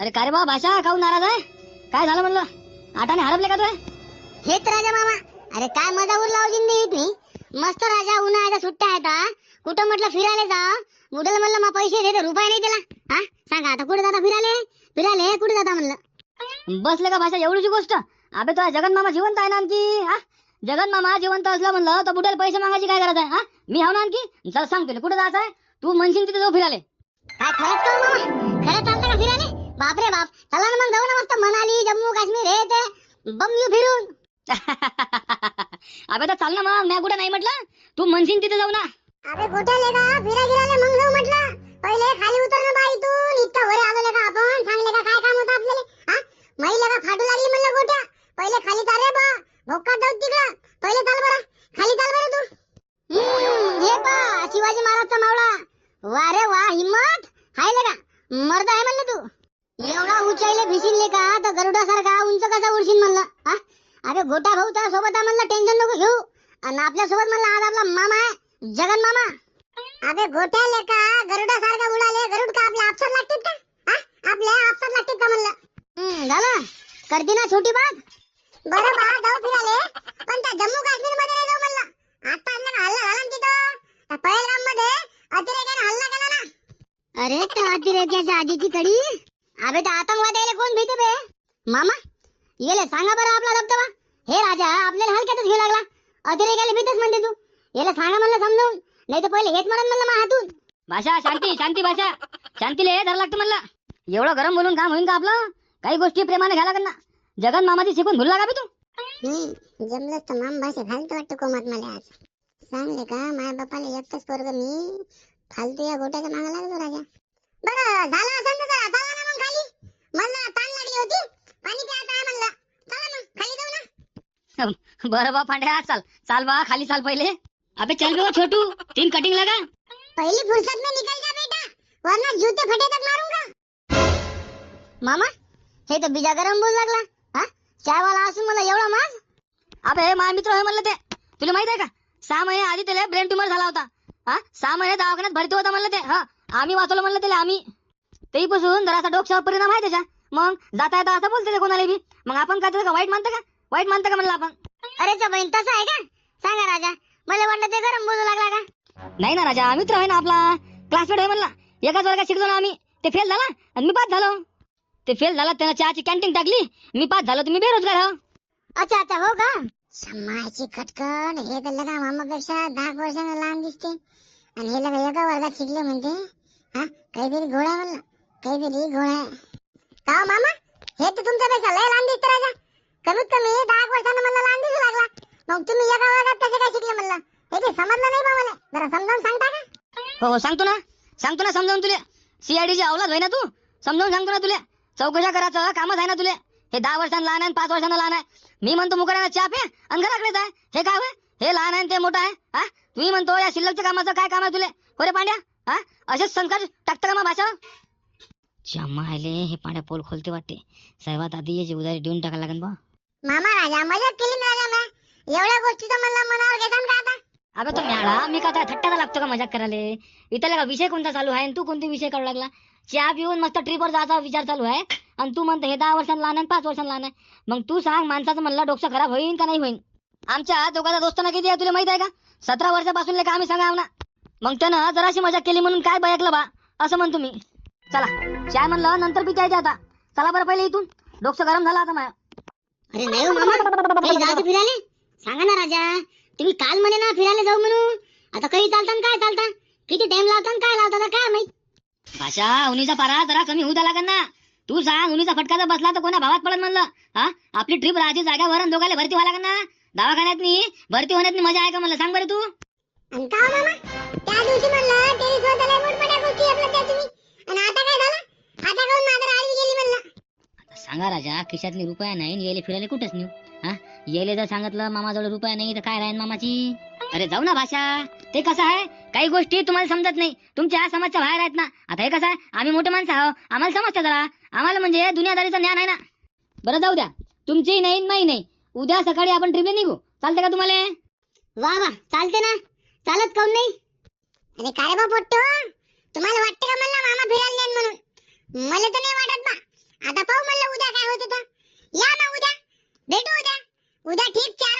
अरे काय रे बा भाषा काहून नाराज आहे? काय झालं म्हणलं? आटाने हरपले का तू? हेच राजा मामा. अरे काय मजा उरला हो जिंदगीत मी. मस्त राजा उन्हाळ्याच्या सुट्ट्या आहेत. कुठं म्हटलं फिरायला जा. मुडल म्हणलं मा पैसे दे, रुपये नाही दिला. हा सांगा आता कुठे जाता फिरायला? फिरायला कुठे जाता म्हणलं? बसले का भाषा एवढीची गोष्ट? अबे तो जगन मामा जिवंत आहे ना आणखी. हा जगन मामा जिवंत असला म्हणलं तर बुड्याला पैसे मागायची काय गरज आहे? हा मी हाव ना आणखी. चल सांग तुला कुठे जायचं आहे? तू म्हणशील तिथे जाऊ फिरायला. काय खरंच का हो मामा? खरंच चालतं का फिरायला? बापरे बाप. चला ना मग जाऊ ना मस्त मनाली जम्मू काश्मीर हे ते बंगलू फिरून. अबे तर चाल ना मग. मी कुठे नाही म्हटलं. तू म्हणशील तिथे जाऊ ना. अबे कुठे लेगा फिरायला मग जाऊ म्हटलं. पहिले खाली उतर ना बाई इथून. इतका वर आलो लेका आपण. सांगले का काय काम होतं आपल्याला? हा महिला का फाटू लागली म्हणलं गोट्या. पहिले खाली चाल रे बा. भोकात जाऊ तिकडं. पहिले चाल बरं. खाली चाल बरं तू. हे पा शिवाजी महाराजचा मावळा. वा रे वा हिम्मत हाय लेका. मर्द आहे म्हणलं तू. एवढा उंचाईले भिशिले का तर गरुडासारखा उंच कसा उडशील म्हणलं? हा अरे गोटा भाऊ त्या सोबत आहे म्हणलं. टेन्शन नको घेऊ. आणि आपल्या सोबत म्हणलं आज आपला मामा आहे जगन मामा. अबे गोट्या लेका गरुडासारखा उडाले. गरुड का आपल्या आपसात लागतील का? हा आपल्या आपसात लागतील का म्हणलं? झालं करती ना छोटी बात. बरं बा जाऊ फिराले. पण त्या जम्मू काश्मीर मध्ये नाही जाऊ म्हणलं. आता हल्ला झाला ना तिथं पहलगाम मध्ये अतिरेक्याने हल्ला केला ना. अरे त्या अतिरेक्याच्या आधीची कडी. अबे त्या आतंकवाद्याला कोण भीती बे? मामा येले सांगा बरं आपला दबदबा. हे राजा आपल्याला हलक्यातच घेऊ लागला. अतिरेक्याला भीतच म्हणते तू. याला सांगा म्हणलं समजावून. नाही तर पहिले हेच म्हणत म्हणलं मा हातून. भाषा शांती शांती भाषा शांतीले धर लागतं म्हणलं. एवढं गरम बोलून काम होईन का आपलं? काही गोष्टी प्रेमाने घ्यायला लागणार. जगन मामाची शिकून भुलला का बे तू? जमलं तर माम भाषा घालतो वाटतं कोमात मला आज. सांगले का माझ्या बापाला एकटच पोरग मी. फालतू या गोट्याच्या मागे लागतो राजा. बरं झालं असं तर चला ना मग खाली. मला ताण लागली होती. पाणी प्यायचं आहे म्हणलं. चला मग खाली जाऊ ना. बरं बा पांड्या चाल चाल बा खाली चाल पहिले. अबे चल बे छोटू तीन कटिंग लगा. पहली फुर्सत में निकल जा बेटा वरना जूते फटे तक मारूंगा. मामा हे तर बिजा गरम बोल लागला. हा चाय वाला असून मला एवढा माज. अबे माझा मित्र आहे म्हणलं ते. तुला माहित आहे का? 6 महिने आधी त्याला ब्रेन ट्यूमर झाला होता. हा 6 महिने दवाखान्यात भरती होता म्हणलं ते. हा आम्ही वाचवलं म्हणलं त्याला आम्ही. तेहीपासून जरासा डोक्यावर परिणाम आहे त्याच्या. मग जाता येता असं बोलते ते कोणाला बी. मग आपण काय त्याचं वाईट मानतं का? वाईट मानतं का म्हणलं आपण? अरे चा बहीण तसा आहे का? सांगा राजा. मला वाटलं ते गरम बोलू लागला का? नाही ना राजा मित्र आहे ना आपला. क्लासमेट आहे म्हणला. एकाच वर्गात शिकलो ना आम्ही. ते फेल झाला आणि मी पास झालो. ते फेल झाला त्यानं चहाची कॅन्टीन टाकली. मी पास झालो तुम्ही बेरोजगार हो. अच्छा अच्छा हो का? समायची खटखट. हे तर लगा मामापेक्षा 10 वर्षांना लहान दिसते. आणि हे लगा एका वर्गात शिकले म्हणते. हा काहीतरी घोडा म्हणलं. काहीतरी घोडा. का मामा हे तर तुमच्यापेक्षा लय लहान दिसते राजा. कमीत कमी 10 वर्षांना मला लहान दिसू लागला. मग तुम्ही एका वर्गात कसे काय शिकले म्हणलं? हे ते समजलं नाही बा मला. जरा समजावून सांगता का? हो हो सांगतो ना समजावून तुले. सीआयडीची अवलाद होय ना तू. समजावून सांगतो ना तुले. चौकशा करायचं कामच आहे ना तुले. हे 10 वर्षांना लहान आहे 5 वर्षांना लहान आहे. मी म्हणतो मुकराना चहा पे आणि घराकडे जाय. हे काय होय? हे लहान आहे ते मोठा आहे. हा तुम्ही म्हणतो या शिल्लकच्या कामाचं काय काम आहे तुले? हो रे पांड्या. हा असेच संस्कार टाकतं का मग भाषा? जमायले हे पांड्या पोल खोलते वाटते. सर्वात आधी याची उधारी देऊन टाकायला लागेल बा. मामा राजा मजाक केली ना राजा मी. एवढ्या गोष्टीचं मला मनावर घेतान का आता? अबे तो मॅडा मी का त्या थट्टाला लागतो का मजाक करायला? इथं का विषय कोणता चालू आहे आणि तू कोणते विषय काढू लागला? चहा पिऊन मस्त ट्रिपवर जायचा विचार चालू आहे आणि तू म्हणतो हे 10 वर्षांना लहान आहे 5 वर्षांना लहान आहे. मग तू सांग माणसाचं म्हणलं डोकं खराब होईन का नाही होईन? आमच्या दोघांचा दोस्ताना किती आहे तुला माहित आहे का? 17 वर्षापासून लेका आम्ही सांगा ना. मग त्यानं जराशी मजाक केली म्हणून काय बयकलं बा असं म्हणतो मी. चला चहा म्हणलं नंतर पितायचे आता. चला बरं पहिले इथून. डोकं गरम झालं आता माझ्या. अरे नाही हो मामा. काही जायचं फिरायला? सांगा ना राजा. तुम्ही काल म्हणे ना फिरायला जाऊ म्हणून. आता काही चालतं काय चालतं? किती टाइम लावतात काय लावतात काय माहित? भाषा उन्हीचा पारा जरा कमी होऊ लागेल ना. तू सांग उन्हीचा फटका जर बसला तर कोणा भावात पडत म्हणलं? हा आपली ट्रिप राहायची जाग्यावर आणि दोघाले भरती व्हायला लागेल ना. दवाखान्यात भरती होण्यात मजा आहे का म्हणलं सांग बरं तू. आणि का मामा त्या दिवशी म्हणलं टेरिसवर त्याला मोठमोठ्या गोष्टी आपल्या त्या तुम्ही. आणि आता काय झालं? आता काऊन मात्र आडवी गेली म्हणलं? सांगा राजा खिशातली रुपया नाही यायले फिरायला कुठेच नेऊ. हा यायले जर सांगितलं मामाजवळ रुपया नाही तर काय राहील मामाची? अरे जाऊ ना भाषा. ते कसं आहे काही गोष्टी तुम्हाला समजत नाही. तुमच्या समाजच्या बाहेर आहेत ना. आता हे कसं आहे आम्ही मोठे माणसं आहो आम्हाला समजतं जरा. आम्हाला म्हणजे दुनियादारीचं ज्ञान आहे ना. बरं जाऊ द्या तुमची नाही माही नाही. उद्या सकाळी आपण ट्रिपला निघू. चालते का तुम्हाला? वा वा चालते ना. चालत काऊन नाही? अरे काय बा पोट्टो तुम्हाला वाटतं का म्हणलं मामा फिरायला नेन म्हणून? मला तर नाही वाटत बा. उद्या ठीक 4